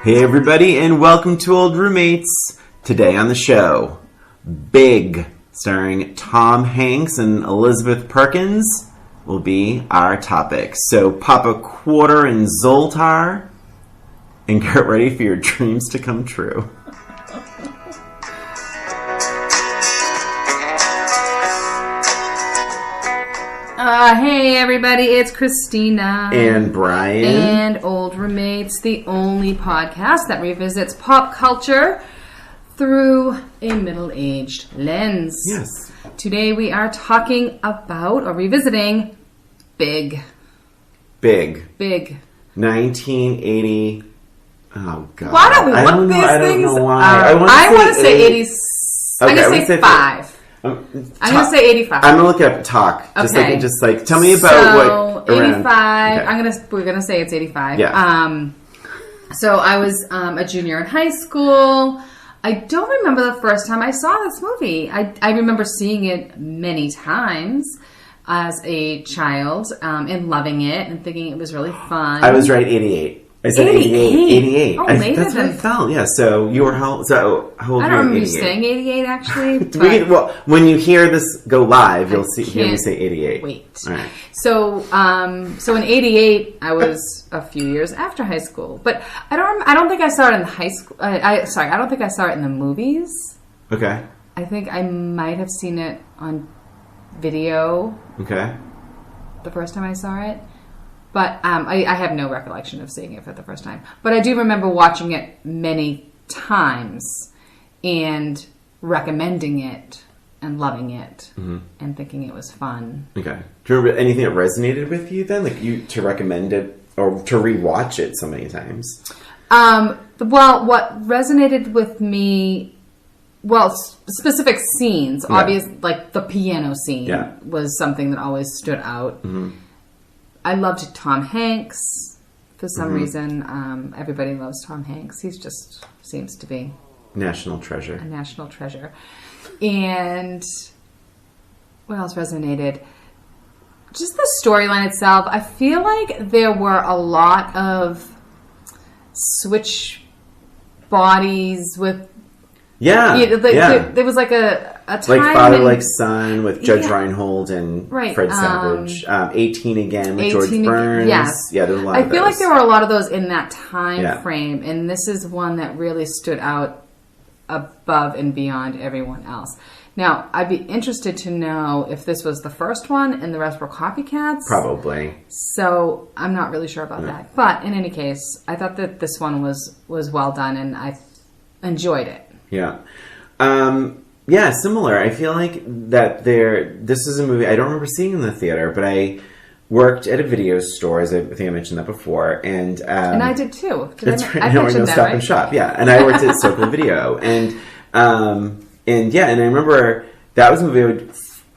Hey everybody, and welcome to Old Roommates. Today on the show, Big, starring Tom Hanks and Elizabeth Perkins, will be our topic. So pop a quarter in Zoltar and get ready for your dreams to come true. Hey everybody, it's Christina. And Brian. And Old Roommates, the only podcast that revisits pop culture through a middle-aged lens. Yes. Today we are talking about, or revisiting, Big. 1980. Oh, God. Why don't we look these things? I don't know why. I want to say 80. I'm going to say 5. I'm going to say 85. I'm going to look it up and talk. Okay. Just tell me about what... 85. Okay. We're going to say it's 85. Yeah. So I was a junior in high school. I don't remember the first time I saw this movie. I remember seeing it many times as a child and loving it and thinking it was really fun. I was right, 88. I said 88. Oh, that's what I felt. Yeah. So you were how old? I don't remember you saying 88 actually. Well, when you hear this go live, you'll hear me say 88. Wait. All right. So in 88, I was a few years after high school, but I don't think I saw it in high school. I don't think I saw it in the movies. Okay. I think I might have seen it on video. Okay. The first time I saw it. But I have no recollection of seeing it for the first time. But I do remember watching it many times and recommending it and loving it and thinking it was fun. Okay. Do you remember anything that resonated with you then? Like to recommend it or to rewatch it so many times? Well, what resonated with me... Well, specific scenes. Yeah. Obviously, like the piano scene was something that always stood out. Mm-hmm. I loved Tom Hanks for some reason. Everybody loves Tom Hanks. He just seems to be national treasure. A national treasure. And what else resonated? Just the storyline itself. I feel like there were a lot of switch bodies with... There was like a time... Like Father Like Son with Judge Reinhold and Fred Savage. 18 Again with George Burns. Yes. Yeah, there were a lot of those. I feel like there were a lot of those in that time frame. And this is one that really stood out above and beyond everyone else. Now, I'd be interested to know if this was the first one and the rest were copycats. Probably. So I'm not really sure about that. But in any case, I thought that this one was well done and I enjoyed it. Yeah. Similar. I feel like that this is a movie I don't remember seeing in the theater, but I worked at a video store, as I think I mentioned that before, and I did too. That's right. I mentioned that, Stop and Shop, yeah. And I worked at Circle Video, and I remember that was a movie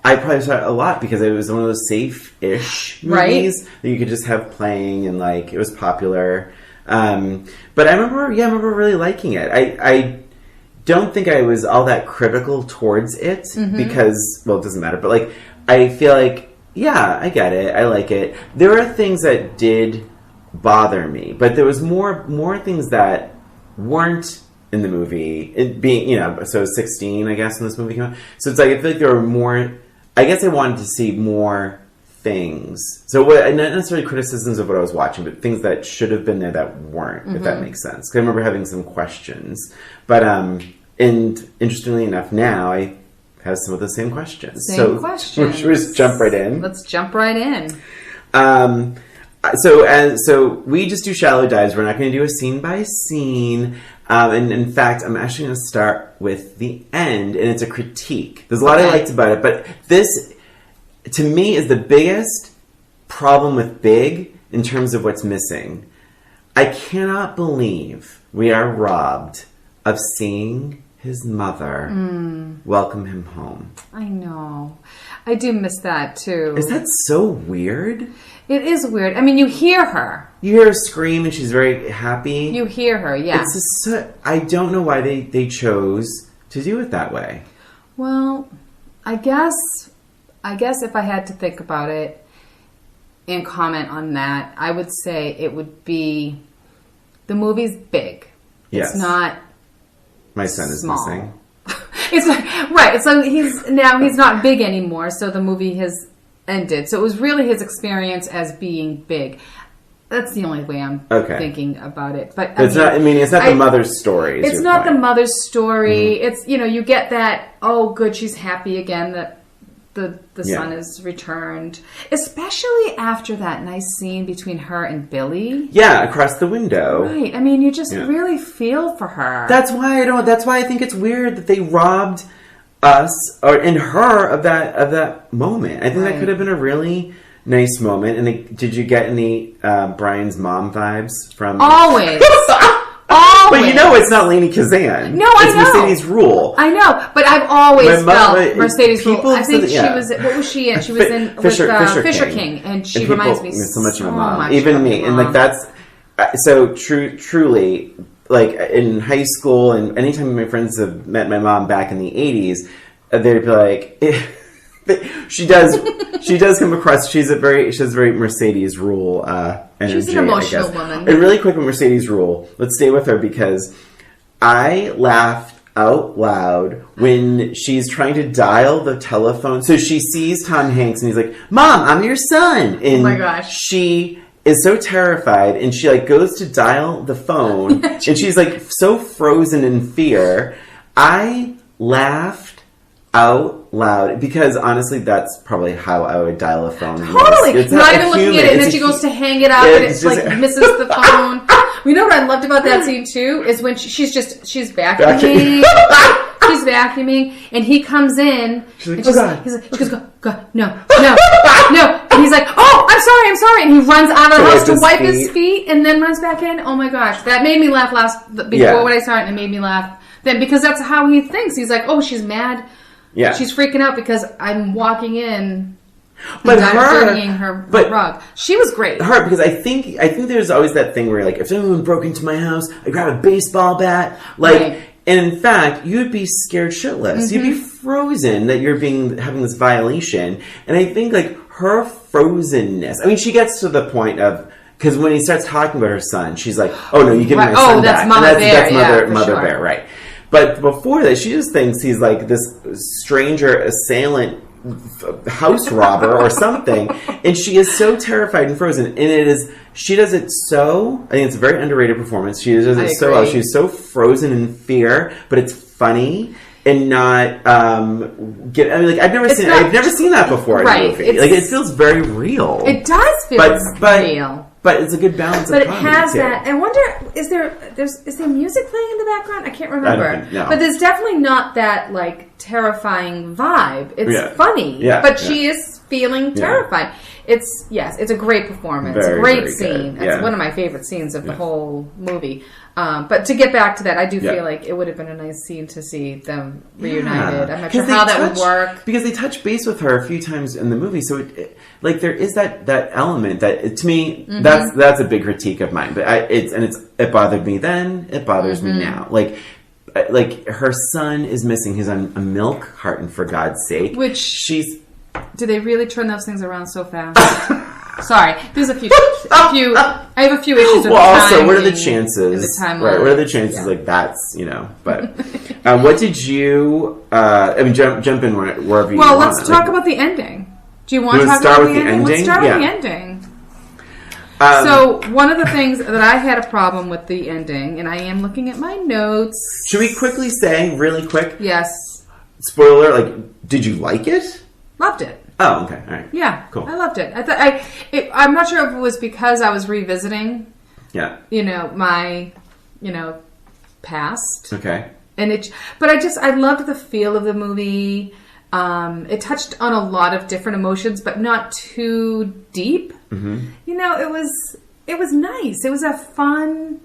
I probably saw it a lot because it was one of those safe-ish movies that you could just have playing, and like it was popular. But I remember really liking it. I don't think I was all that critical towards it because, well, it doesn't matter, but like, I feel like, yeah, I get it. I like it. There are things that did bother me, but there was more things that weren't in the movie. It being, so 16, I guess, when this movie came out. So it's like, I feel like there were more, I guess I wanted to see more things. So not necessarily criticisms of what I was watching, but things that should have been there that weren't, if that makes sense. Because I remember having some questions. But, and interestingly enough, now I have some of the same questions. Should we just jump right in? Let's jump right in. So we just do shallow dives. We're not going to do a scene by scene. And in fact, I'm actually going to start with the end, and it's a critique. There's a lot I liked about it, but this, to me, is the biggest problem with Big in terms of what's missing. I cannot believe we are robbed of seeing his mother welcome him home. I know. I do miss that, too. Is that so weird? It is weird. I mean, you hear her. You hear her scream, and she's very happy. You hear her, yeah. It's just I don't know why they chose to do it that way. Well, I guess if I had to think about it and comment on that, I would say it would be, the movie's big. Yes. It's not. My son is small. missing. It's like, right. So he's not big anymore. So the movie has ended. So it was really his experience as being big. That's the only way I'm thinking about it. But it's not. I mean, it's not the mother's story. It's not the mother's story. It's you get that. Oh, good, she's happy again that the son is returned. Especially after that nice scene between her and Billy. Yeah, across the window. Right. I mean, you just really feel for her. That's why I think it's weird that they robbed us and her of that moment. I think that could have been a really nice moment. And did you get any Brian's mom vibes from? Always. But it's not Lainey Kazan. No, I know. It's Mercedes Rule. I know, but I've always felt Mercedes Rule. I think she was. What was she in? She was in Fisher King, and she reminds me so much of my mom. Even me, and like that's so true. Truly, like in high school, and anytime my friends have met my mom back in the '80s, they'd be like. She does come across. She has a very Mercedes Rule energy. She's an emotional woman. And really quick with Mercedes Rule, let's stay with her because I laughed out loud when she's trying to dial the telephone. So she sees Tom Hanks and he's like, "Mom, I'm your son." And oh my gosh, she is so terrified and she like goes to dial the phone and she's like so frozen in fear. I laughed out loud because honestly that's probably how I would dial a phone. Totally. It's not even looking at it and then she goes to hang it up and it's like misses the phone. You know what I loved about that scene too is when she's vacuuming. She's vacuuming and he comes in she's like, she goes, go, no. And he's like, "Oh, I'm sorry. And he runs out of the house to wipe his feet and then runs back in. Oh my gosh. That made me laugh before when I saw it and it made me laugh then because that's how he thinks. He's like, "Oh, she's mad. Yeah, she's freaking out because I'm walking in, but I'm dirtying her rug." She was great. Her because I think there's always that thing where like if someone broke into my house, I grab a baseball bat, and in fact, you'd be scared shitless. Mm-hmm. You'd be frozen that you're having this violation, and I think like her frozenness. I mean, she gets to the point of. Because when he starts talking about her son, she's like, "Oh no, you give me my son that's back." Mama Bear. That's Mother Bear, right? But before that, she just thinks he's like this stranger assailant, house robber or something, and she is so terrified and frozen. And she does it so. I think it's a very underrated performance. She does it so well. She's so frozen in fear, but it's funny. And not I've never seen that before in a movie. Like it feels very real. It does feel real. But it's a good balance. But it has that. I wonder, is there music playing in the background? I can't remember. No. But there's definitely not that like terrifying vibe. It's funny, but she is feeling terrified. It's a great performance. Very, great very scene. Good. It's one of my favorite scenes of the whole movie. But to get back to that, I do feel like it would have been a nice scene to see them reunited. I'm not sure how that would work. Because they touch base with her a few times in the movie, so there is that element that to me that's a big critique of mine. But it bothered me then. It bothers me now. Like her son is missing. He's on a milk carton for God's sake. Do they really turn those things around so fast? Sorry, there's a few. I have a few issues with the time. Also, what are the chances? Right, what are the chances? Like that's But what did you? Jump in wherever you want. Well, let's talk about the ending. Do you want to talk about the ending? Let's start with the ending. So one of the things that I had a problem with the ending, and I am looking at my notes. Should we quickly say, really quick? Yes. Spoiler: like, did you like it? Loved it. Oh, okay. All right. Yeah. Cool. I loved it. I'm not sure if it was because I was revisiting. Yeah. My, past. Okay. But I loved the feel of the movie. It touched on a lot of different emotions, but not too deep. Mm-hmm. It was nice. It was a fun,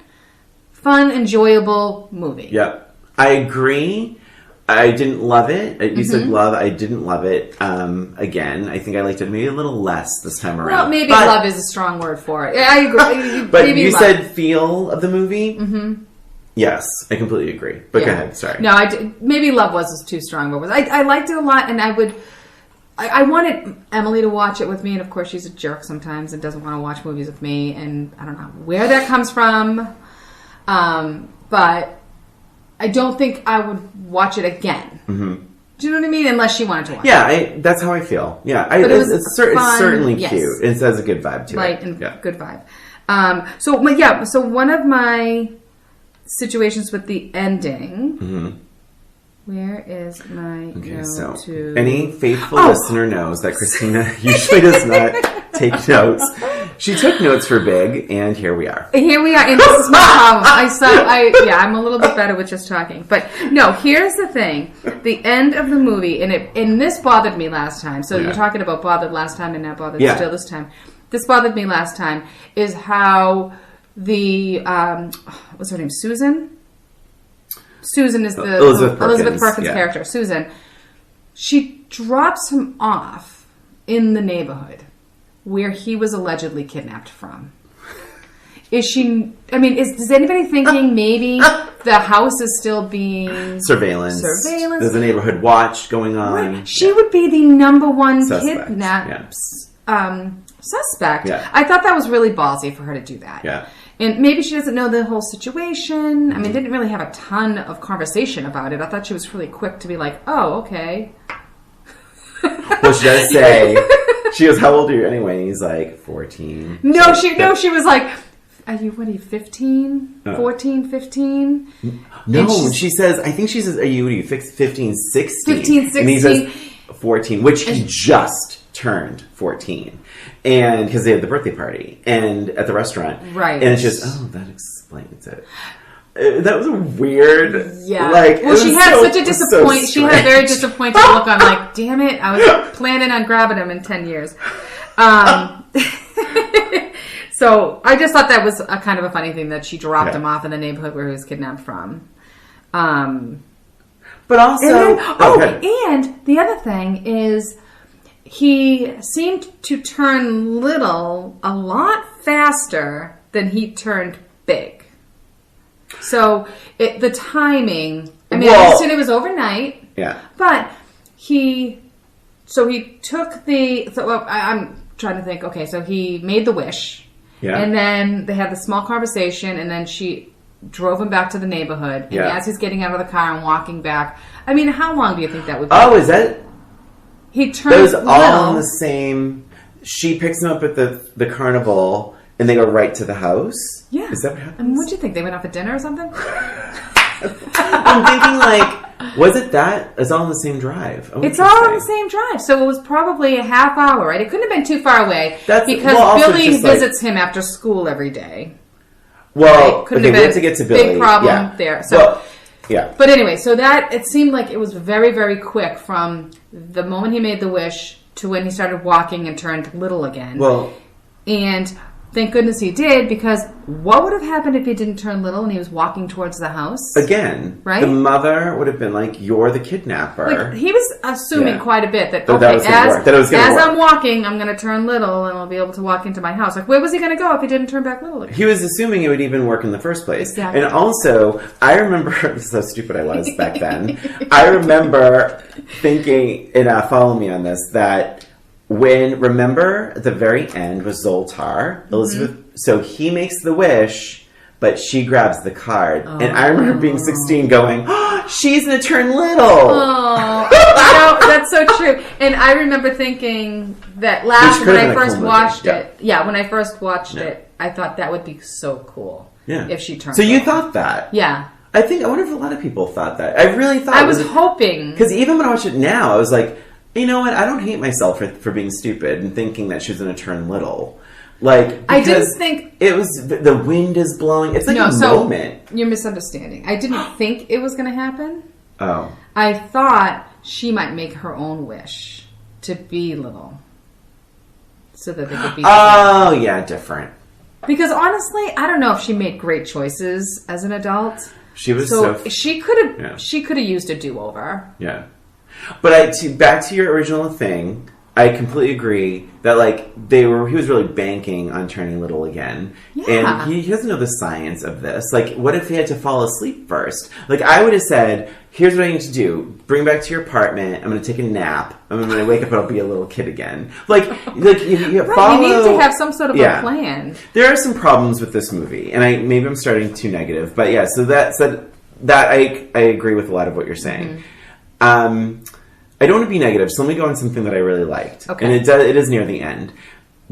enjoyable movie. Yeah. I agree. I didn't love it. You said love. I didn't love it. Again, I think I liked it maybe a little less this time around. Well, maybe love is a strong word for it. I agree. But maybe you said feel of the movie? Mm-hmm. Yes, I completely agree. But go ahead. Sorry. No, maybe love was too strong. But I liked it a lot, and I wanted Emily to watch it with me, and of course she's a jerk sometimes and doesn't want to watch movies with me, and I don't know where that comes from. but I don't think I would watch it again. Mm-hmm. Do you know what I mean? Unless she wanted to watch it. Yeah, that's how I feel. Yeah, it's certainly cute. It has a good vibe to it. Light and good vibe. So one of my situations with the ending... Mm-hmm. Where is my note to... Any faithful listener knows that Christina usually does not take notes. She took notes for Big, and here we are. And this is my problem. I'm a little bit better with just talking. But no, here's the thing. The end of the movie, and this bothered me last time. So you're talking about bothered last time and not bothered still this time. This bothered me last time, is how the... what's her name? Susan is the Elizabeth Perkins character. Susan. She drops him off in the neighborhood where he was allegedly kidnapped from. Is anybody thinking maybe the house is still being surveillance? There's a neighborhood watch going on. Right. She would be the number one kidnap suspect. Yeah. I thought that was really ballsy for her to do that. Yeah. And maybe she doesn't know the whole situation. I mean, didn't really have a ton of conversation about it. I thought she was really quick to be like, oh, okay. Well, she does say, she goes, how old are you anyway? And he's like, 14. She was like, are you 15? 14, 15? No, she says, I think she says, are you 15, 16? 15, 16. And he says 14, which he just turned 14. And because they had the birthday party and at the restaurant. Right. And it's just, that explains it. That was a weird. Yeah. She had such a disappointing. She had a very disappointed look on. Like, damn it! I was planning on grabbing him in 10 years. So I just thought that was a kind of a funny thing that she dropped him off in the neighborhood where he was kidnapped from. But also, and the other thing is, he seemed to turn little a lot faster than he turned big. So the timing, I understand it was overnight. Yeah. But he took I'm trying to think, okay, so he made the wish. Yeah. And then they had the small conversation, and then she drove him back to the neighborhood. And as he's getting out of the car and walking back, how long do you think that would be? Oh, is that... He turns those all in the same... She picks him up at the carnival, and they go right to the house? Yeah. Is that what happens? What'd you think? They went out for dinner or something? I'm thinking, was it that? It's all on the same drive. It's all on the same drive. So it was probably a half hour, right? It couldn't have been too far away. Because Billy visits him after school every day. Well, right? We have to get to Billy. Big problem there. So... Yeah. But anyway, so that, it seemed like it was very, very quick from the moment he made the wish to when he started walking and turned little again. Well. And thank goodness he did, because what would have happened if he didn't turn little and he was walking towards the house? Again, right? The mother would have been like, you're the kidnapper. Like, he was assuming quite a bit that I'm walking, I'm going to turn little and I'll be able to walk into my house. Like, where was he going to go if he didn't turn back little again? He was assuming it would even work in the first place. Exactly. And also, I remember, this is how stupid I was back then, I remember thinking, and follow me on this, that remember at the very end was Zoltar, Elizabeth, so he makes the wish, but she grabs the card. Oh. And I remember being 16 going, she's going to turn little. Oh, no, that's so true. And I remember thinking that when I first watched it, when I first watched it, I thought that would be so cool if she turned So you thought that? Yeah. I wonder if a lot of people thought that. I really thought I was hoping. Because even when I watch it now, I was like, you know what? I don't hate myself for being stupid and thinking that she was going to turn little. Like, I didn't think it was the wind is blowing. It's like a moment. You're misunderstanding. I didn't think it was going to happen. Oh, I thought she might make her own wish to be little, so that they could be. Oh, yeah, different. Because honestly, I don't know if she made great choices as an adult. She was she could have used a do-over. Yeah. But back to your original thing, I completely agree that like he was really banking on turning little again. Yeah. And he doesn't know the science of this. Like, what if he had to fall asleep first? Like, I would have said, here's what I need to do. Bring back to your apartment. I'm going to take a nap. And when I wake up, I'll be a little kid again. Like you follow... You need to have some sort of a plan. There are some problems with this movie. And maybe I'm starting too negative. But yeah, so that said, I agree with a lot of what you're saying. Mm-hmm. I don't want to be negative, so let me go on something that I really liked. Okay. And it is near the end.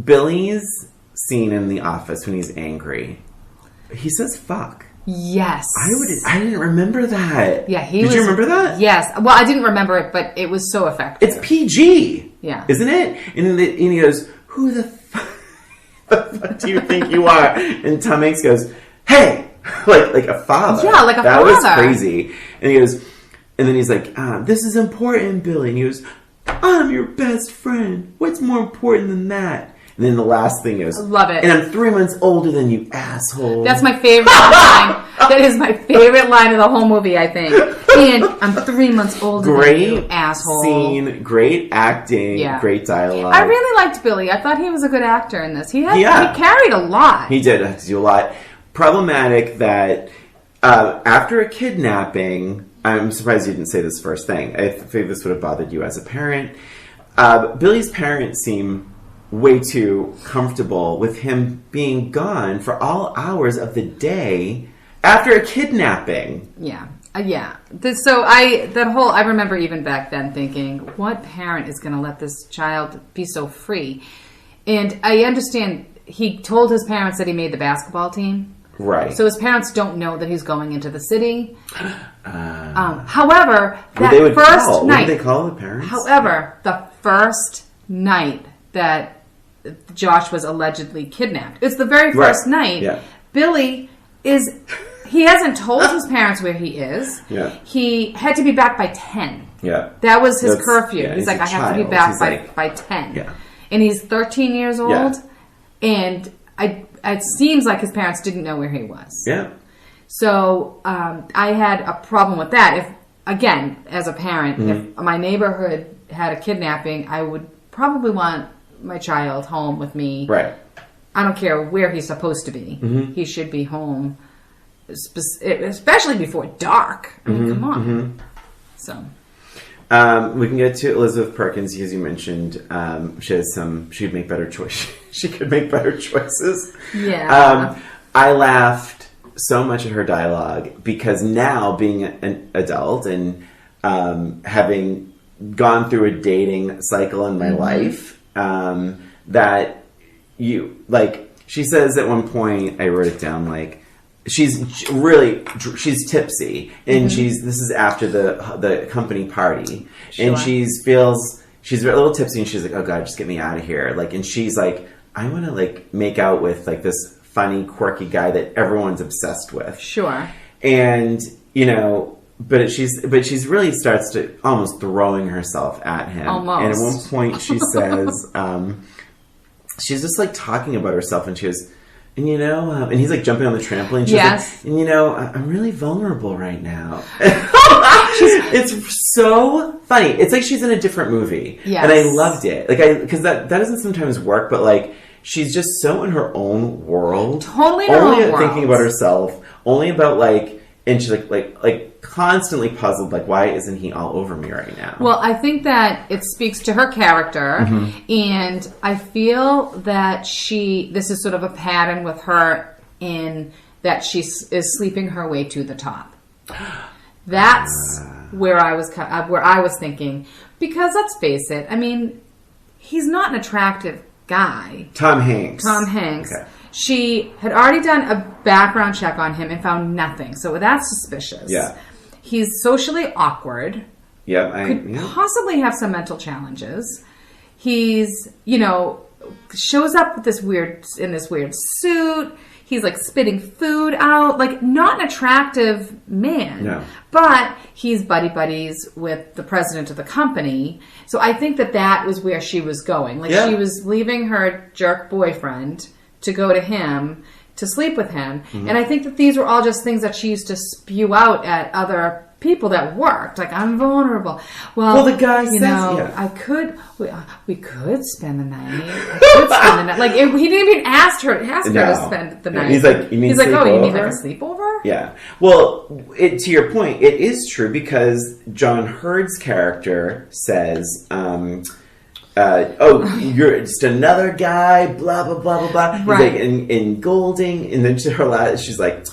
Billy's scene in the office when he's angry. He says fuck. Yes. I didn't remember that. Yeah, Did you remember that? Yes. Well, I didn't remember it, but it was so effective. It's PG. Yeah. Isn't it? And he goes, who the fuck do you think you are? And Tom Hanks goes, hey! like a father. Yeah, like a father. That was crazy. And he goes... And then he's like, this is important, Billy. And he goes, I'm your best friend. What's more important than that? And then the last thing is, I love it. And I'm 3 months older than you, asshole. That's my favorite line. That is my favorite line of the whole movie, I think. And I'm 3 months older than you, asshole. Scene, great acting, great dialogue. I really liked Billy. I thought he was a good actor in this. He carried a lot. He did do a lot. Problematic that after a kidnapping... I'm surprised you didn't say this first thing. I think this would have bothered you as a parent. Billy's parents seem way too comfortable with him being gone for all hours of the day after a kidnapping. Yeah. I remember even back then thinking, what parent is going to let this child be so free? And I understand he told his parents that he made the basketball team. Right. So his parents don't know that he's going into the city. However, that first night... What did they call the parents? However, the first night that Josh was allegedly kidnapped, it's the very first night, Billy is... He hasn't told his parents where he is. Yeah. He had to be back by 10. Yeah. That was his curfew. He's like, I have to be back by 10. Yeah. And he's 13 years old. Yeah. And it seems like his parents didn't know where he was. Yeah. So I had a problem with that. If, again, as a parent, if my neighborhood had a kidnapping, I would probably want my child home with me. Right. I don't care where he's supposed to be. Mm-hmm. He should be home, especially before dark. I mean, come on. Mm-hmm. So... we can get to Elizabeth Perkins, as you mentioned. She could make better choices. She could make better choices. Yeah. I laughed so much at her dialogue because now, being an adult and having gone through a dating cycle in my life, that she says at one point, I wrote it down, she's tipsy, and this is after the company party, and she's a little tipsy, and she's like, oh god, just get me out of here, and she's like, I want to make out with this funny, quirky guy that everyone's obsessed with. Sure. And but she's really starts to almost throwing herself at him. Almost. And at one point she says, she's just talking about herself, and she goes, and and he's jumping on the trampoline. She's yes. And I'm really vulnerable right now. It's so funny. It's like she's in a different movie. Yes. And I loved it. Because that doesn't sometimes work, but she's just so in her own world. Totally in her own world. Only thinking about herself. Only about and she's constantly puzzled, why isn't he all over me right now? Well, I think that it speaks to her character, and I feel that this is sort of a pattern with her in that she is sleeping her way to the top. That's where I was thinking, because let's face it, I mean, he's not an attractive guy. Tom Hanks. Okay. She had already done a background check on him and found nothing. So that's suspicious. Yeah. He's socially awkward. Yeah. Could possibly have some mental challenges. He's, shows up with this weird suit. He's spitting food out. Not an attractive man. No. But he's buddies with the president of the company. So I think that was where she was going. She was leaving her jerk boyfriend to go to him, to sleep with him. Mm-hmm. And I think that these were all just things that she used to spew out at other people that worked. Like, I'm vulnerable. Well, the guy says, we could spend the night. I could spend the night. Like, he didn't even ask her to spend the night. He's like, you mean oh, you mean like a sleepover? Yeah. Well, to your point, it is true because John Hurd's character says, you're just another guy, blah, blah, blah, blah, blah. He's right. like, in Golding, and then she's like,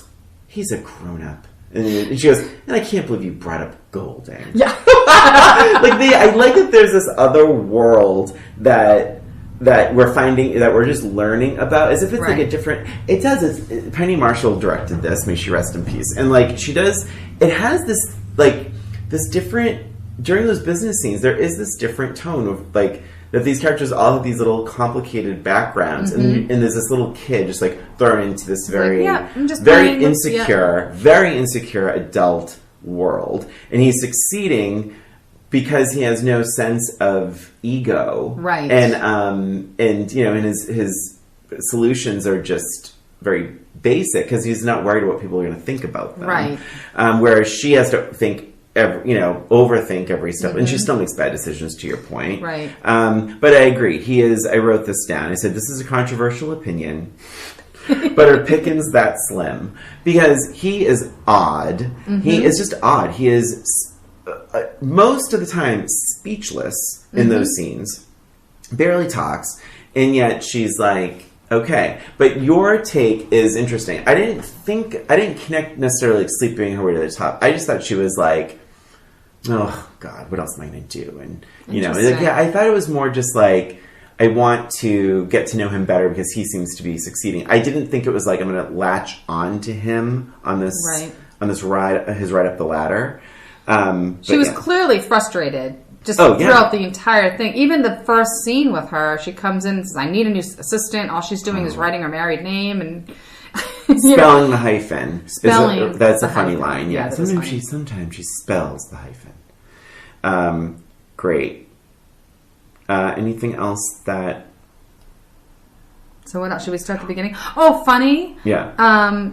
he's a grown-up. And she goes, and I can't believe you brought up Golding. Yeah. I like that there's this other world that we're finding, that we're just learning about, as if it's like a different, it does, Penny Marshall directed this, may she rest in peace, and like, she does, it has this, like, this different, during those business scenes, there is this different tone of, like, that these characters all have these little complicated backgrounds, and there's this little kid just, like, thrown into this very insecure adult world, and he's succeeding because he has no sense of ego, right? And you know, and his solutions are just very basic because he's not worried what people are going to think about them, right? Whereas she has to overthink every step, and she still makes bad decisions. To your point, right? But I agree. I wrote this down. I said this is a controversial opinion. But are Pickens that slim? Because he is odd. Mm-hmm. He is just odd. He is most of the time speechless in those scenes. Barely talks. And yet she's like, okay. But your take is interesting. I didn't connect necessarily like sleeping her way to the top. I just thought she was like, oh, God, what else am I going to do? And, you know, I thought it was more just like, I want to get to know him better because he seems to be succeeding. I didn't think it was like I'm going to latch on to him on this ride, his ride up the ladder. She was clearly frustrated throughout the entire thing. Even the first scene with her, she comes in and says, I need a new assistant. All she's doing is writing her married name and spelling the hyphen. That's a funny hyphen. line. Yeah, sometimes she spells the hyphen. Great. Anything else that... So what else? Should we start at the beginning? Oh, funny. Yeah.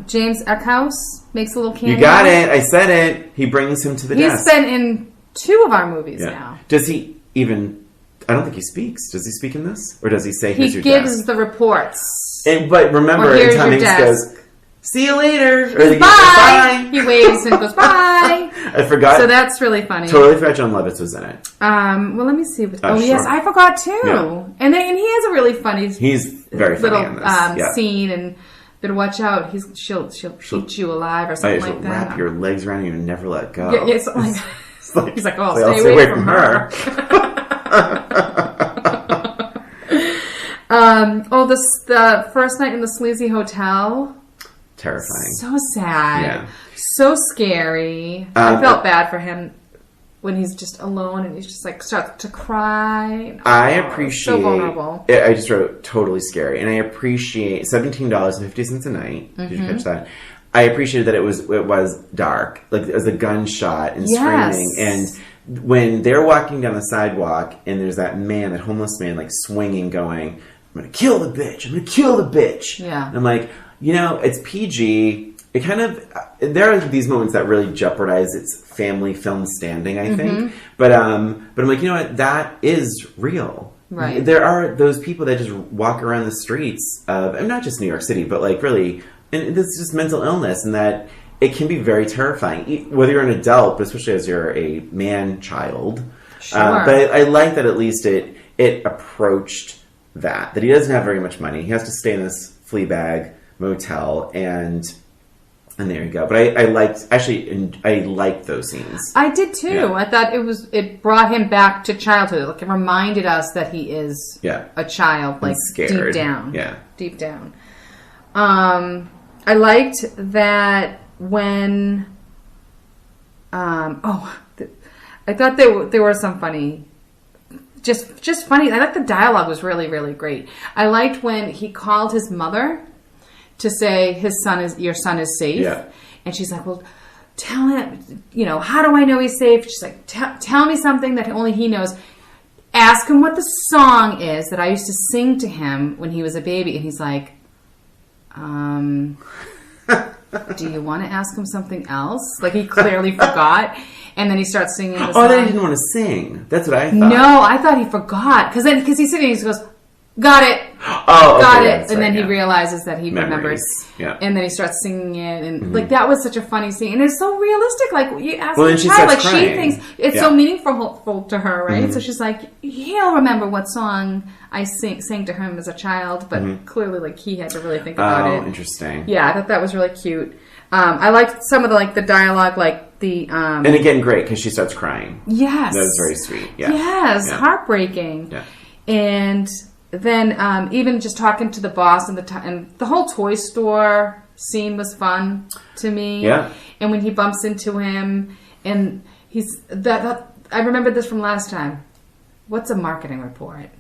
James Eckhouse makes a little cameo. You got it. I said it. He brings him to the desk. He's been in 2 of our movies now. Does he even... I don't think he speaks. Does he speak in this? Or does he say, here's your desk? He gives the reports. But remember, Tom Hanks goes, see you later. Or bye. He waves and goes, bye. I forgot. So that's really funny. Totally forgot John Lovitz was in it. Well, let me see. Yes, sure. I forgot too. Yeah. And he has a really funny. He's very funny in this. Scene, and better watch out. She'll eat you alive or something like that. Wrap your legs around you and never let go. Yeah, something like that. He's like, oh, stay away from her. The first night in the sleazy hotel. Terrifying. So sad. Yeah. So scary. I felt bad for him when he's just alone and he's just like starts to cry. I appreciate... So vulnerable. I just wrote totally scary. And I appreciate $17.50 a night. Did you catch that? I appreciated that it was dark. Like, it was a gunshot and screaming. And when they're walking down the sidewalk and there's that homeless man, like swinging, going, I'm going to kill the bitch. I'm going to kill the bitch. Yeah. And I'm like, you know, it's PG. It kind of, there are these moments that really jeopardize its family film standing, I think. But I'm like, you know what? That is real. Right. There are those people that just walk around the streets of, and not just New York City, but like really, and this is just mental illness, and that it can be very terrifying, whether you're an adult, but especially as you're a man-child. Sure. But I like that at least it approached that he doesn't have very much money. He has to stay in this flea bag motel, and there you go. But I liked those scenes. I did too. Yeah. I thought it brought him back to childhood. Like, it reminded us that he is a child, like, scared. deep down. Yeah. Deep down. I liked that when I thought there were some funny, just funny. I thought the dialogue was really, really great. I liked when he called his mother to say your son is safe. Yeah. And she's like, well, tell him, how do I know he's safe? She's like, tell me something that only he knows. Ask him what the song is that I used to sing to him when he was a baby. And he's like, do you want to ask him something else? Like, he clearly forgot. And then he starts singing the song. Oh, then he didn't want to sing. That's what I thought. No, I thought he forgot. Because he's sitting and he goes, got it. Oh, got okay, it. And then he realizes that he remembers. Yeah. And then he starts singing it. And like, that was such a funny scene. And it's so realistic. Like, you ask well, a she child, like, crying. she thinks it's so meaningful to her, right? So she's like, he'll remember what song I sang to him as a child. But clearly, like, he had to really think about it. Oh, interesting. Yeah, I thought that was really cute. I liked some of the dialogue, like the... and again, great, because she starts crying. Yes. That was very sweet. Yeah. Yes, heartbreaking. Yeah. And then even just talking to the boss and the whole toy store scene was fun to me. Yeah. And when he bumps into him, and he's... I remember this from last time. What's a marketing report?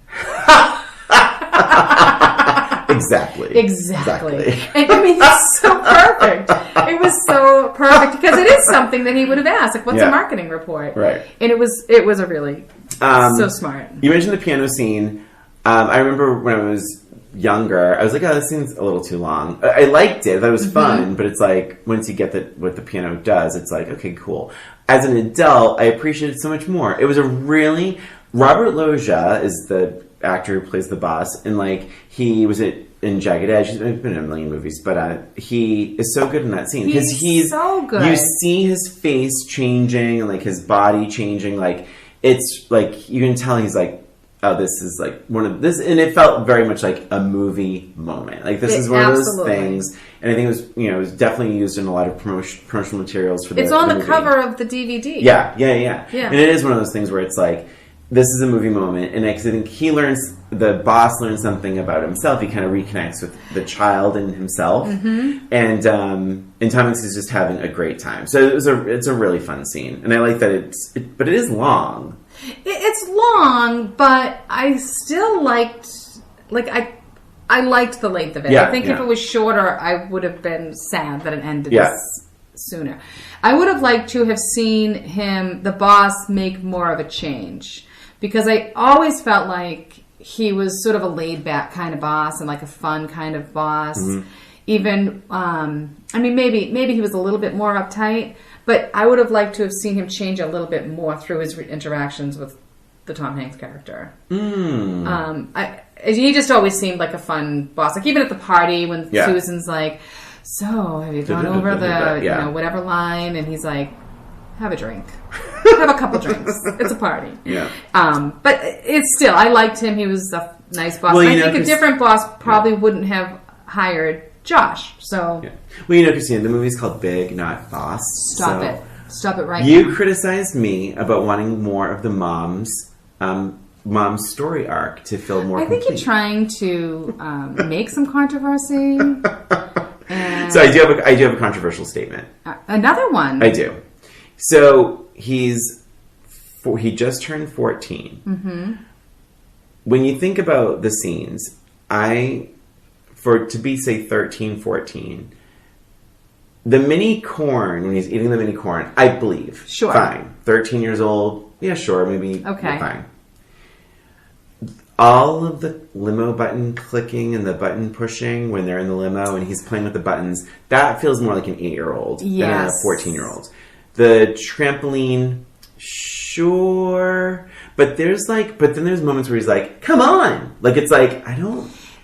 Exactly. And I mean, it's so perfect. It was so perfect because it is something that he would have asked. Like, what's a marketing report? Right. And it was a really so smart. You mentioned the piano scene. I remember when I was younger, I was like, oh, this scene's a little too long. I liked it. I thought it was fun, but it's like, once you get what the piano does, it's like, okay, cool. As an adult, I appreciated it so much more. It was Robert Loggia is the actor who plays the boss, and like, he was in Jagged Edge. He's been in a million movies, but he is so good in that scene because he's so good. You see his face changing and like his body changing. Like, it's like you can tell he's like, oh, this is like one of this, and it felt very much like a movie moment. Like, this is one of those things, and I think it was definitely used in a lot of promotional materials for the. It's on the movie. cover of the DVD. Yeah, and it is one of those things where it's like, this is a movie moment, and I think the boss learns something about himself. He kind of reconnects with the child in himself, and Tom Hanks is just having a great time. So it's a really fun scene, and I like that but it is long. It's long, but I still liked I liked the length of it. I think if it was shorter, I would have been sad that it ended sooner. I would have liked to have seen the boss, make more of a change. Because I always felt like he was sort of a laid-back kind of boss and like a fun kind of boss. Even, maybe he was a little bit more uptight, but I would have liked to have seen him change a little bit more through his interactions with the Tom Hanks character. He just always seemed like a fun boss. Like, even at the party when Susan's like, so have you gone over the whatever line? And he's like, have a drink. Have a couple drinks. It's a party. Yeah. But it's still, I liked him. He was a nice boss. Well, I think a different boss probably wouldn't have hired Josh. So. Yeah. Well, Christina, the movie's called Big, not Boss. Stop it right You now. criticized me about wanting more of the mom's story arc to feel more complete. Think you're trying to make some controversy. So I do have a controversial statement. Another one. I do. So he just turned 14. When you think about the scenes, to be say 13, 14, the mini corn, when he's eating the mini corn, I believe. Sure. Fine. 13 years old. Yeah, sure. Maybe. Okay. Fine. All of the limo button clicking and the button pushing when they're in the limo and he's playing with the buttons, that feels more like an 8-year-old than a 14-year-old. The trampoline, sure. But then there's moments where he's like, come on! Like, it's like,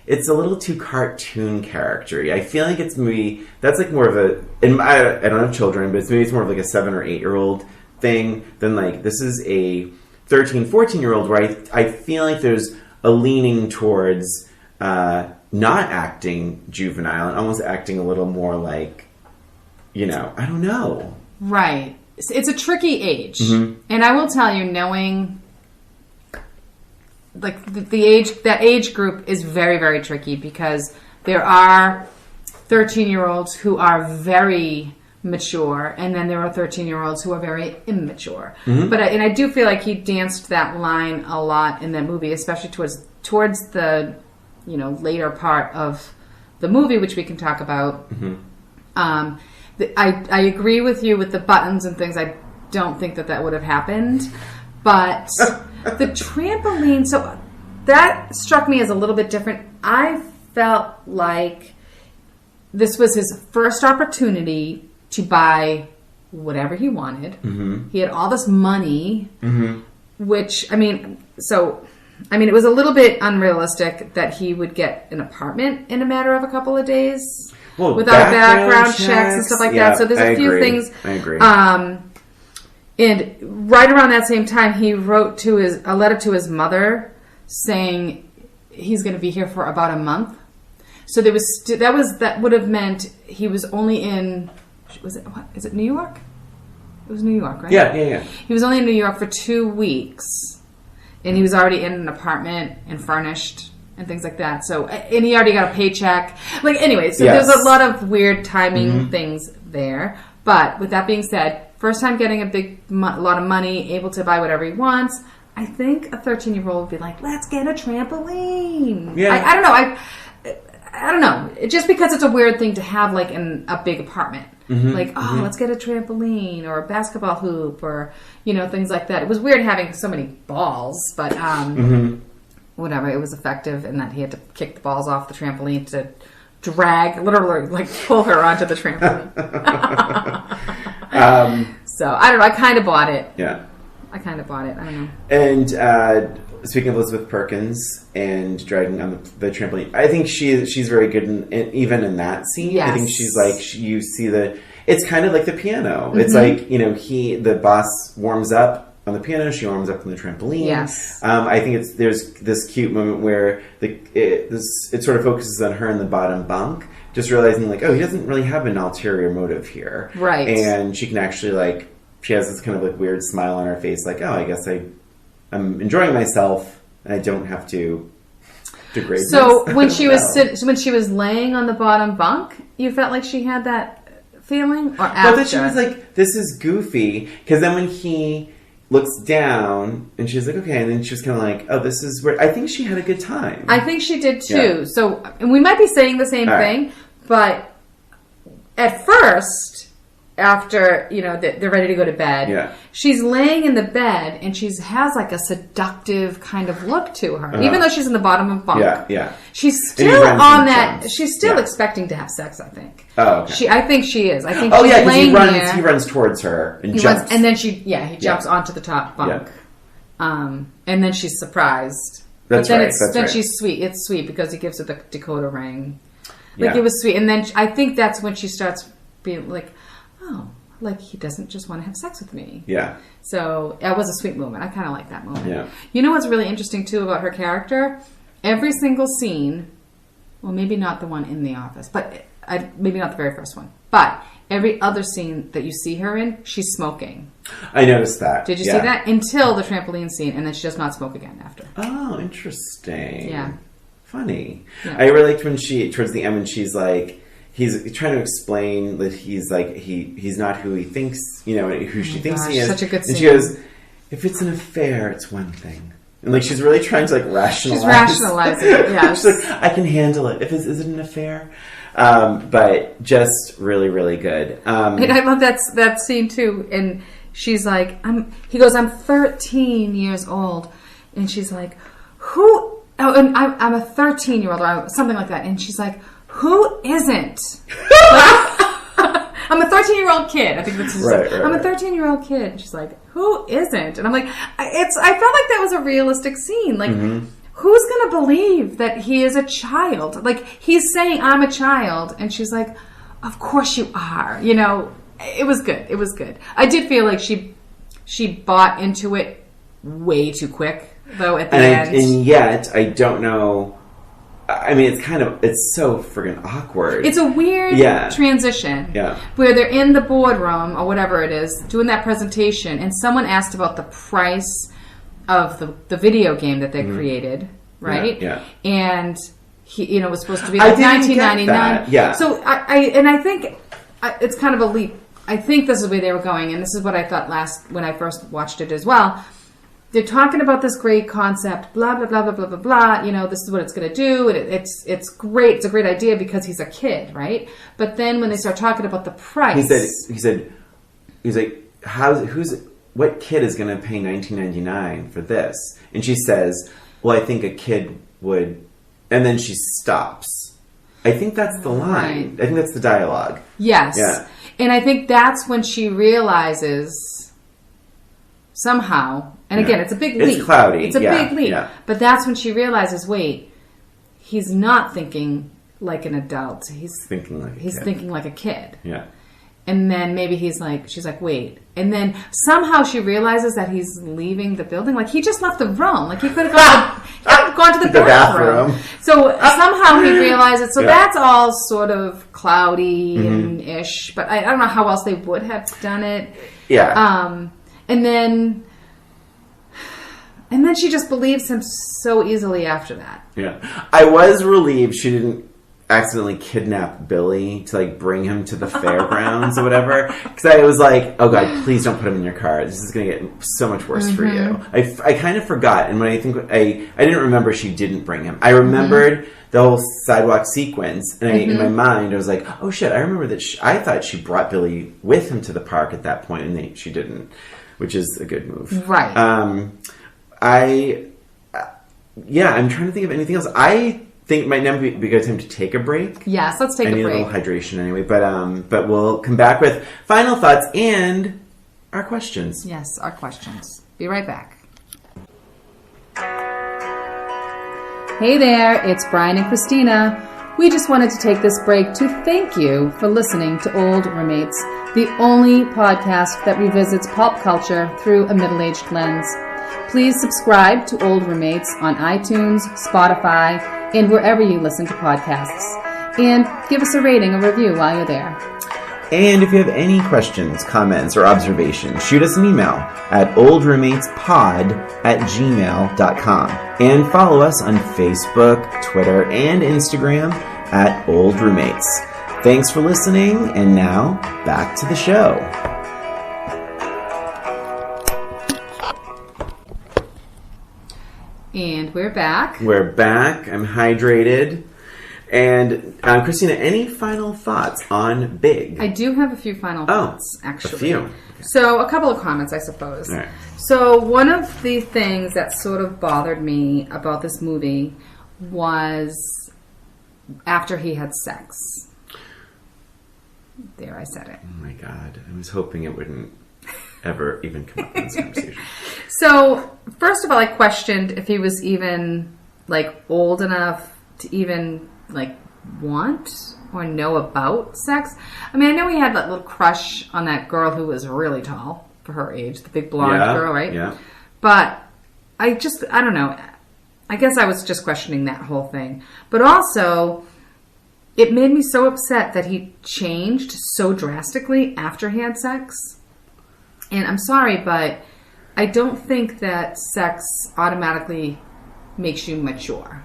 it's a little too cartoon character-y. I feel like it's maybe, that's like more of I don't have children, but it's more of like a 7 or 8-year-old thing than like, this is a 13, 14-year-old where I feel like there's a leaning towards not acting juvenile and almost acting a little more like, I don't know. Right. It's a tricky age. And I will tell you, knowing like that age group is very, very tricky because there are 13-year-olds who are very mature, and then there are 13-year-olds who are very immature. But I do feel like he danced that line a lot in that movie, especially towards the later part of the movie, which we can talk about. I agree with you with the buttons and things. I don't think that would have happened, but the trampoline. So that struck me as a little bit different. I felt like this was his first opportunity to buy whatever he wanted. Mm-hmm. He had all this money, mm-hmm. which, it was a little bit unrealistic that he would get an apartment in a matter of a couple of days without background checks and stuff like that. So there's a few things. I agree. And right around that same time, he wrote a letter to his mother saying he's going to be here for about a month. So that would have meant he was only in, is it New York? It was New York, right? Yeah. He was only in New York for 2 weeks, and he was already in an apartment and furnished and things like that. So, and he already got a paycheck. There's a lot of weird timing things there. But with that being said, first time getting a lot of money, able to buy whatever he wants. I think a 13-year-old would be like, let's get a trampoline. Yeah. I don't know. I don't know. Just because it's a weird thing to have, like, in a big apartment. Mm-hmm. Let's get a trampoline or a basketball hoop or, things like that. It was weird having so many balls, but whatever. It was effective in that he had to kick the balls off the trampoline to literally, like, pull her onto the trampoline. So, I don't know. I kind of bought it. Yeah. I kind of bought it. I don't know. And speaking of Elizabeth Perkins and dragging on the trampoline, I think she's very good even in that scene. Yes. I think she's like, you see it's kind of like the piano. Mm-hmm. It's like, the boss warms up on the piano, she warms up on the trampoline. Yes. I think there's this cute moment where it sort of focuses on her in the bottom bunk, just realizing like, oh, he doesn't really have an ulterior motive here. Right. And she can actually she has this kind of like weird smile on her face, like, oh, I guess I'm enjoying myself, and I don't have to degrade myself. So when she was laying on the bottom bunk, you felt like she had that feeling, or after? Well, then she was like, "This is goofy," because then when he looks down, and she's like, "Okay," and then she was kind of like, "Oh, this is where." I think she had a good time. I think she did too. Yeah. So, and we might be saying the same thing, but at first, after they're ready to go to bed, she's laying in the bed and she has like a seductive kind of look to her, even though she's in the bottom of bunk. She's still on that. She's still expecting to have sex. I think. Oh, okay. I think she is. I think. Oh, yeah, because he runs towards her and jumps, and then he jumps onto the top bunk, and then she's surprised. That's but then right. Then she's sweet. It's sweet because he gives her the decoder ring. It was sweet, and then I think that's when she starts being like, oh, like he doesn't just want to have sex with me. Yeah. So that was a sweet moment. I kind of like that moment. Yeah. You know what's really interesting too about her character? Every single scene, well, maybe not the one in the office, but maybe not the very first one, but every other scene that you see her in, she's smoking. I noticed that. Did you see that? Until the trampoline scene, and then she does not smoke again after. Oh, interesting. Yeah. Funny. Yeah. I really liked when towards the end, when she's like, he's trying to explain that he's like, he's not who he thinks, who she thinks he is. Such a good scene. And she goes, if it's an affair, it's one thing. And like, she's really trying to like rationalize. She's rationalizing it, yes. She's like, I can handle it. Is it an affair? But just really, really good. And I love that scene too. And she's like, he goes, I'm 13 years old. And she's like, who? Oh, and I'm a 13-year-old or something like that. And she's like, who isn't? I'm a 13-year-old kid. I think that's just right. I'm a 13-year-old kid. And she's like, who isn't? And I'm like, I felt like that was a realistic scene. Like, who's going to believe that he is a child? Like, he's saying, I'm a child. And she's like, of course you are. It was good. It was good. I did feel like she bought into it way too quick, though, at the end. And yet, I don't know. I mean, it's so friggin' awkward. It's a weird transition. Yeah. Where they're in the boardroom or whatever it is, doing that presentation, and someone asked about the price of the video game that they created, right? Yeah. And he, was supposed to be like $19.99. Yeah. So I think it's kind of a leap. I think this is the way they were going, and this is what I thought when I first watched it as well. They're talking about this great concept, blah, blah, blah, blah, blah, blah, blah. This is what it's going to do. And it's great. It's a great idea because he's a kid, right? But then when they start talking about the price. He said, what kid is going to pay $19.99 for this? And she says, well, I think a kid would. And then she stops. I think that's the line. Right. I think that's the dialogue. Yes. Yeah. And I think that's when she realizes somehow, and again, it's a big leap. It's cloudy. It's a big leap. Yeah. But that's when she realizes, wait, he's not thinking like an adult. He's thinking like a kid. Yeah. And then maybe she's like, wait. And then somehow she realizes that he's leaving the building. Like, he just left the room. Like, he could have gone to the bathroom. So somehow he realizes. So that's all sort of cloudy and ish. But I don't know how else they would have done it. Yeah. And then she just believes him so easily after that. Yeah. I was relieved she didn't accidentally kidnap Billy to like bring him to the fairgrounds or whatever, because I was like, oh god, please don't put him in your car, this is gonna get so much worse for you. I kind of forgot, and when I think I didn't remember she didn't bring him. I remembered the whole sidewalk sequence, and in my mind I was like, oh shit, I remember that I thought she brought Billy with him to the park at that point, and she didn't, which is a good move. Right. I'm trying to think of anything else. I think it might now be a good time to take a break. Yes, let's take a break. I need a little hydration anyway, but we'll come back with final thoughts and our questions. Yes, our questions. Be right back. Hey there, it's Brian and Christina. We just wanted to take this break to thank you for listening to Old Roommates, the only podcast that revisits pop culture through a middle-aged lens. Please subscribe to Old Roommates on iTunes, Spotify, and wherever you listen to podcasts. And give us a rating or review while you're there. And if you have any questions, comments, or observations, shoot us an email at oldroommatespod@gmail.com. And follow us on Facebook, Twitter, and Instagram at Old Roommates. Thanks for listening, and now, back to the show. And we're back. We're back. I'm hydrated. And Christina, any final thoughts on Big? I do have a few final thoughts, actually. A few. Okay. So, a couple of comments, I suppose. All right. So, one of the things that sort of bothered me about this movie was after he had sex. There, I said it. Oh my God. I was hoping it wouldn't ever even come up in this conversation. So, first of all, I questioned if he was even, like, old enough to even, like, want or know about sex. I mean, I know he had that little crush on that girl who was really tall for her age, the big blonde girl, right? Yeah. But I don't know. I guess I was just questioning that whole thing. But also, it made me so upset that he changed so drastically after he had sex. And I'm sorry, but I don't think that sex automatically makes you mature.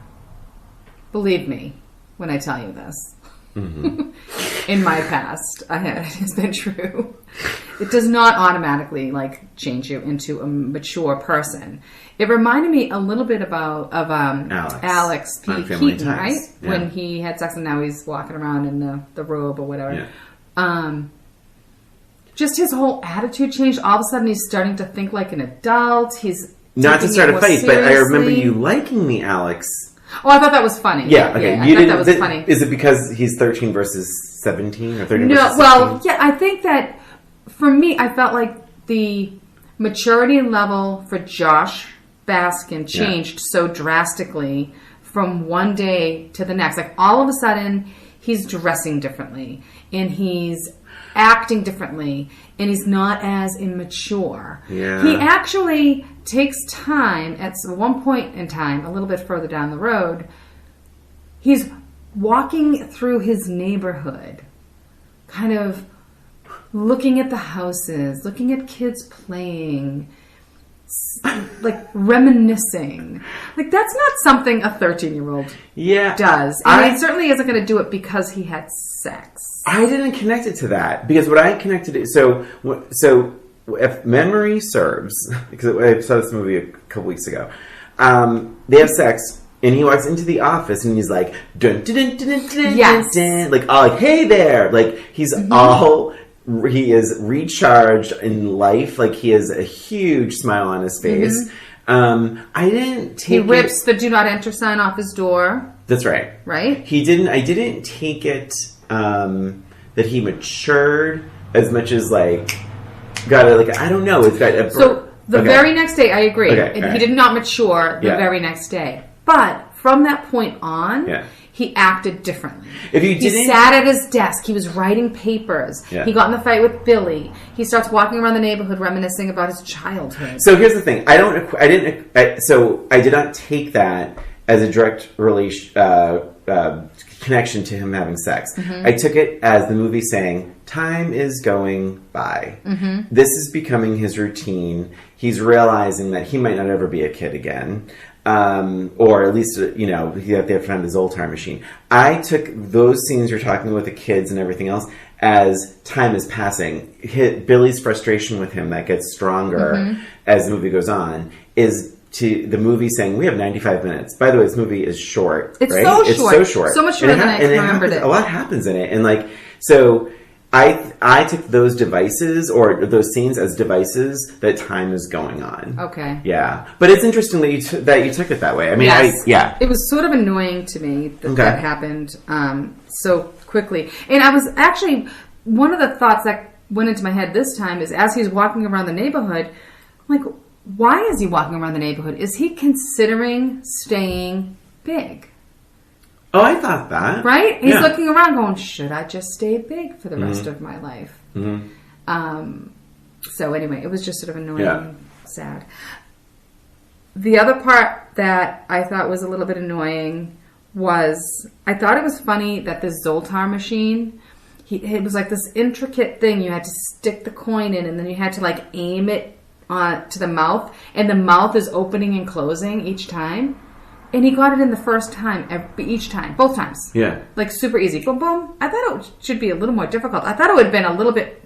Believe me when I tell you this. Mm-hmm. In my past, it has been true. It does not automatically change you into a mature person. It reminded me a little bit of Alex P. Keaton, right? Yeah. When he had sex and now he's walking around in the robe or whatever. Yeah. Just his whole attitude changed. All of a sudden, he's starting to think like an adult. He's not to start a fight, but I remember you liking the Alex. Oh, I thought that was funny. Yeah, okay. Yeah, I thought that was funny. Is it because he's 13 versus 17 or 13 versus 16? Well, yeah, I think that for me, I felt like the maturity level for Josh Baskin changed so drastically from one day to the next. Like, all of a sudden, he's dressing differently and he's acting differently and he's not as immature. Yeah. He actually takes time at one point in time, a little bit further down the road, he's walking through his neighborhood, kind of looking at the houses, looking at kids playing, like reminiscing. Like, that's not something a 13-year-old does. And he certainly isn't going to do it because he had sex. I didn't connect it to that because what I connected it so if memory serves, because I saw this movie a couple weeks ago, they have sex and he walks into the office and he's like dun dun dun dun dun, yes. dun, like hey there, like he's he is recharged in life, like he has a huge smile on his face. I didn't take. He rips the "Do Not Enter" sign off his door. That's right. Right. He didn't. I didn't take it that he matured as much as like got a like. I don't know. It's got a. So the very next day, I agree. Okay, And he did not mature the very next day, but from that point on. Yeah. He acted differently. He sat at his desk. He was writing papers. Yeah. He got in the fight with Billy. He starts walking around the neighborhood reminiscing about his childhood. So here's the thing. So I did not take that as a direct connection to him having sex. I took it as the movie saying, time is going by. This is becoming his routine. He's realizing that he might not ever be a kid again. Or at least, you know, they have to find his old time machine. I took those scenes you're talking with the kids and everything else as time is passing. Billy's frustration with him that gets stronger as the movie goes on is to the movie saying, we have 95 minutes. By the way, this movie is short. It's right? so short. So much shorter than I remembered it. A lot happens in it. And like, so... I took those devices or those scenes as devices that time is going on. Okay. Yeah, but it's interesting that you took it that way. I mean, yes. It was sort of annoying to me that happened so quickly. And I was actually one of the thoughts that went into my head this time is as he's walking around the neighborhood, like, why is he walking around the neighborhood? Is he considering staying big? Oh, I thought that. Right? He's looking around going, should I just stay big for the rest of my life? So anyway, it was just sort of annoying, sad. The other part that I thought was a little bit annoying was, I thought it was funny that this Zoltar machine, it was like this intricate thing. You had to stick the coin in and then you had to like aim it to the mouth. And the mouth is opening and closing each time. And he got it in the first time, each time, both times. Yeah. Like super easy. Boom, boom. I thought it should be a little more difficult. I thought it would have been a little bit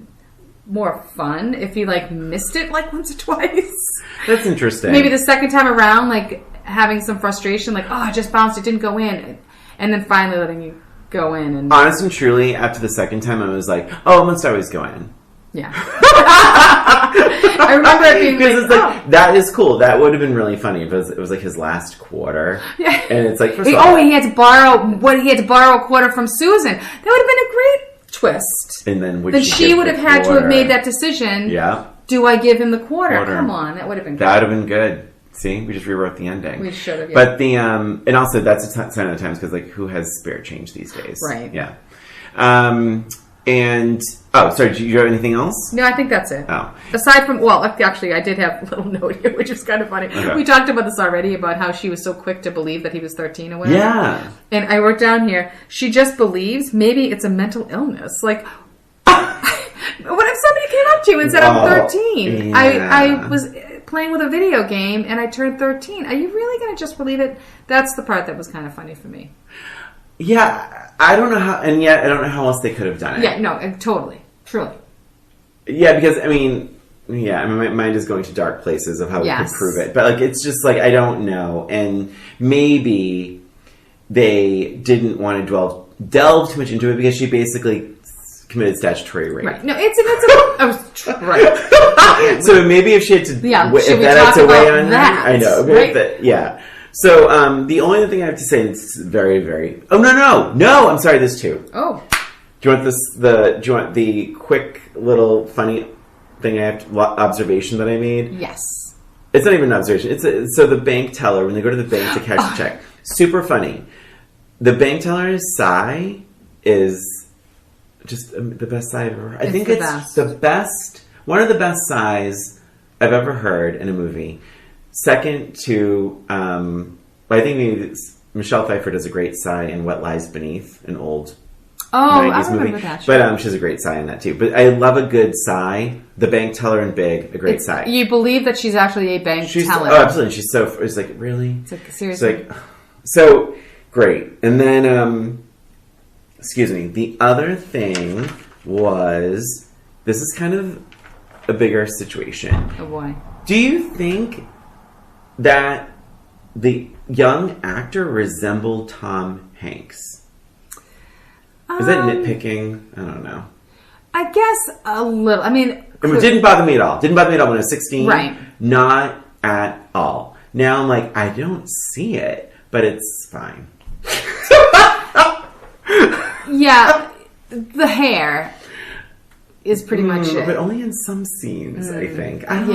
more fun if he like missed it like once or twice. That's interesting. Maybe the second time around, like having some frustration, like, oh, I just bounced, it didn't go in. And then finally letting you go in. And honest and truly, after the second time, I was like, oh, it must always go in. Yeah. I remember it being because it's like, that is cool. That would have been really funny if it was like his last quarter. Yeah. And it's like, he had to borrow a quarter from Susan. That would have been a great twist. And then she would have had to have made that decision. Yeah. Do I give him the quarter? Come on, that would have been good. That would have been good. See, we just rewrote the ending. We should have. Yeah. But and also that's a sign of the times because like who has spare change these days? Right. Yeah. And sorry, do you have anything else? No, I think that's it. Oh. Aside from, well, actually, I did have a little note here, which is kind of funny. Okay. We talked about this already, about how she was so quick to believe that he was 13 or whatever. Yeah. And I wrote down here, she just believes maybe it's a mental illness. Like, what if somebody came up to you and said, I'm 13? Yeah. I was playing with a video game and I turned 13. Are you really going to just believe it? That's the part that was kind of funny for me. Yeah, I don't know how, and yet I don't know how else they could have done it. Yeah, no, totally, truly. Yeah, because my mind is going to dark places of how we could prove it, but like it's just like I don't know, and maybe they didn't want to delve too much into it because she basically committed statutory rape. Right. No, it's right. So maybe if she had to, if that had to weigh on that, I know, right? Yeah. So, the only other thing I have to say, and it's very, very... Oh, no! I'm sorry, there's two. Oh. Do you want the quick little funny thing observation that I made? Yes. It's not even an observation. So the bank teller, when they go to the bank to cash the check, super funny. The bank teller's sigh is just the best sigh I've ever heard. I think it's the best, one of the best sighs I've ever heard in a movie. Second to, I think maybe Michelle Pfeiffer does a great sigh in What Lies Beneath, an old 90s movie. That, sure. But she has a great sigh in that too. But I love a good sigh. The bank teller in Big, a great sigh. You believe that she's actually a bank teller. Oh, absolutely. She's it's like, really? It's like, seriously? It's like, so, great. And then, excuse me, the other thing was, this is kind of a bigger situation. Oh boy. Do you think that the young actor resembled Tom Hanks? Is that nitpicking? I don't know. I guess a little. I mean, it didn't bother me at all. Didn't bother me at all when I was 16. Right. Not at all. Now I'm like, I don't see it, but it's fine. Yeah, the hair is pretty much it. But only in some scenes, I think. I don't know.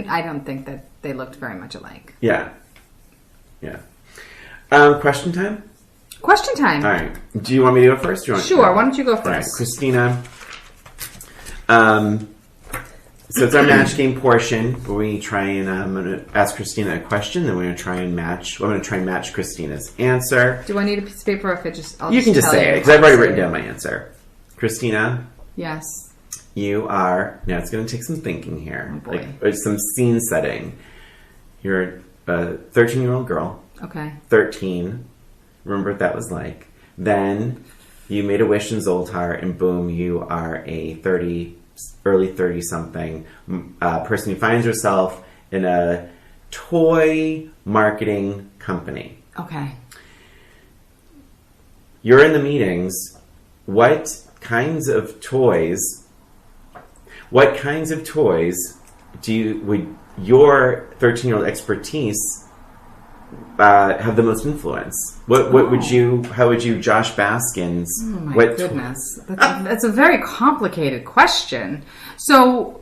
I don't think that they looked very much alike. Yeah. Question time? Question time. All right. Do you want me to go first? Sure. Why don't you go first? All right, Christina. So it's our match game portion where we try and I'm going to ask Christina a question, then we're going to try and match. I'm going to try and match Christina's answer. Do I need a piece of paper, or if you can just say it because I've already written down my answer. Christina. Yes. You are now. It's going to take some thinking here, oh boy. like some scene setting. You're a 13-year-old girl. Okay. 13. Remember what that was like. Then you made a wish in Zoltar, and boom, you are a early 30-something person who finds herself in a toy marketing company. Okay. You're in the meetings. What kinds of toys would your 13-year-old expertise have the most influence? What would you? How would you, Josh Baskin's? Oh my goodness, that's a very complicated question. So,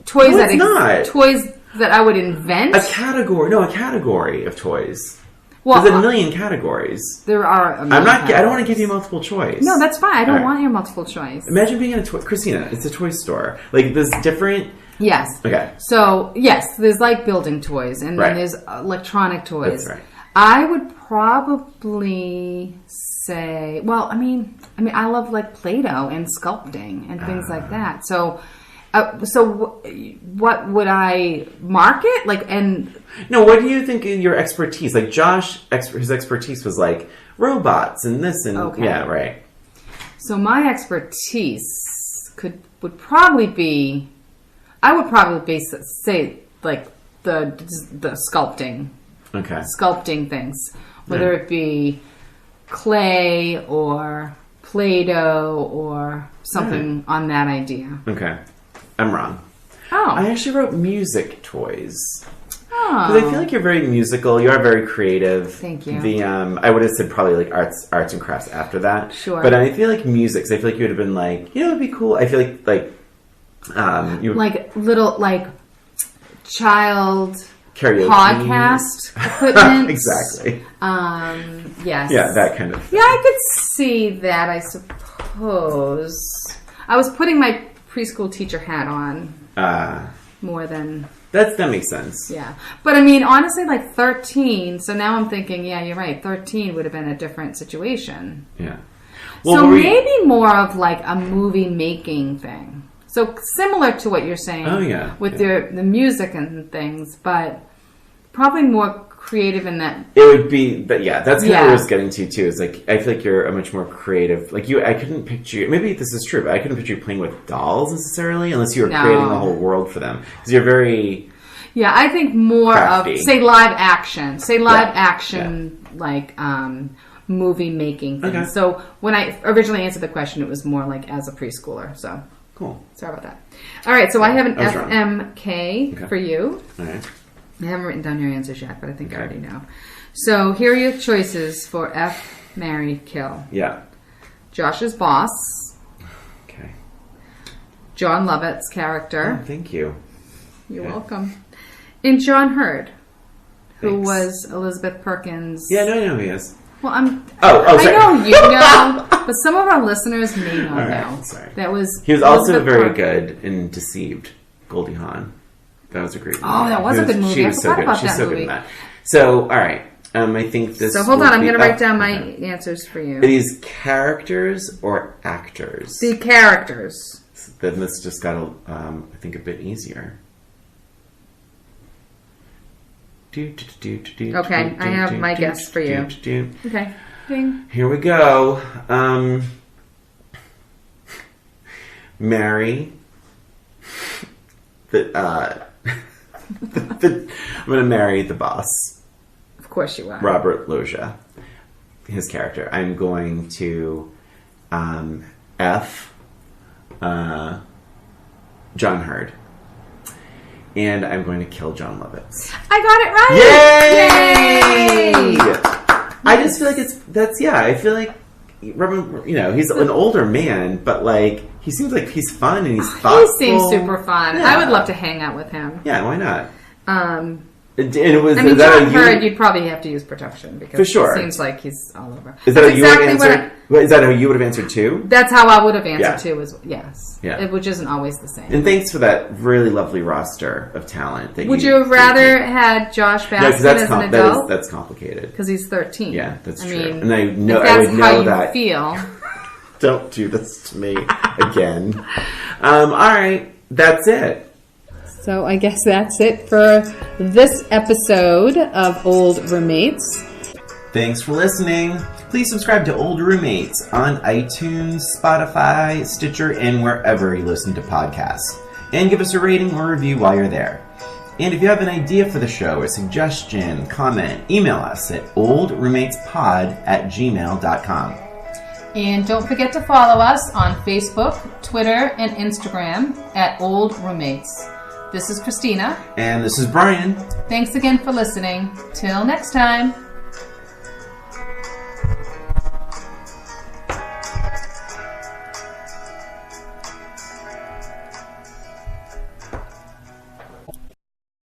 toys toys that I would invent. A category of toys. Well, there's a million categories. There are. I don't want to give you multiple choice. No, that's fine. I don't want your multiple choice. Imagine being in a toy. Christina, it's a toy store. Like there's different. Yes. Okay. So, yes, there's like building toys, and then there's electronic toys. That's right. I would probably say, well, I mean, I love like Play-Doh and sculpting and things like that. So what would I market? No, what do you think your expertise? Like Josh, his expertise was like robots and this and yeah, right. So my expertise would probably be. I would probably say like the sculpting. Okay. Sculpting things, whether it be clay or Play-Doh or something on that idea. Okay. I'm wrong. Oh. I actually wrote music toys. Oh. Because I feel like you're very musical. You are very creative. Thank you. I would have said probably like arts and crafts after that. Sure. But I feel like music. So I feel like you would have been like, it'd be cool. I feel like you like little child karaoke podcast equipment. Exactly. Yes. Yeah, that kind of thing. Yeah, I could see that. I suppose I was putting my preschool teacher hat on more than that makes sense. Yeah, but I mean, honestly, like 13. So now I'm thinking, yeah, you're right. 13 would have been a different situation. Yeah. Well, so maybe more of like a movie making thing. So similar to what you're saying. Oh yeah. With the music and things, but probably more creative in that. It would be, but yeah, that's kind of what I was getting to too. Is like I feel like you're a much more creative. Like I couldn't picture you. Maybe this is true, but I couldn't picture you playing with dolls necessarily, unless you were creating a whole world for them. Because you're very. Yeah, I think more crafty. Of say live action, like movie making things. Okay. So when I originally answered the question, it was more like as a preschooler. So cool. Sorry about that. All right, so I have an FMK for you. All right. I haven't written down your answers yet, but I think I already know. So here are your choices for F, marry, kill. Yeah. Josh's boss. Okay. John Lovett's character. Oh, thank you. You're welcome. And John Hurd, who was Elizabeth Perkins. Yeah, no, I know who he is. Well, sorry. I know you know, but some of our listeners may not know. Sorry. He was also very good in Deceived, Goldie Hawn. That was a great movie. Oh, that was a good movie. She was so good. She's so good in that. So, all right. I think this. So hold on. I'm going to write down my answers for you. Are these characters or actors? The characters. Then this just got, I think, a bit easier. Okay, I have my guess for you. Okay. Ding. Here we go. Marry I'm going to marry the boss. Of course you are. Robert Loggia, his character. I'm going to F John Hurd. and I'm going to kill John Lovitz. I got it right! Yay! I just feel like I feel like, he's an older man, but like, he seems like he's fun and he's thoughtful. He seems super fun. Yeah. I would love to hang out with him. Yeah, why not? And it was. John Hurd, you'd probably have to use protection because for sure. It seems like he's all over. Is that how you would have answered? Is that how you would have answered too? That's how I would have answered too. Yes. Yeah. Which isn't always the same. And thanks for that really lovely roster of talent. Would you have rather had Josh Baskin as an adult? That's complicated because he's 13. Yeah, that's true. Mean, and I would know that. Feel. Don't do this to me again. All right, that's it. So I guess that's it for this episode of Old Roommates. Thanks for listening. Please subscribe to Old Roommates on iTunes, Spotify, Stitcher, and wherever you listen to podcasts. And give us a rating or review while you're there. And if you have an idea for the show, a suggestion, comment, email us at oldroommatespod@gmail.com. And don't forget to follow us on Facebook, Twitter, and Instagram at Old Roommates. This is Christina. And this is Brian. Thanks again for listening. Till next time.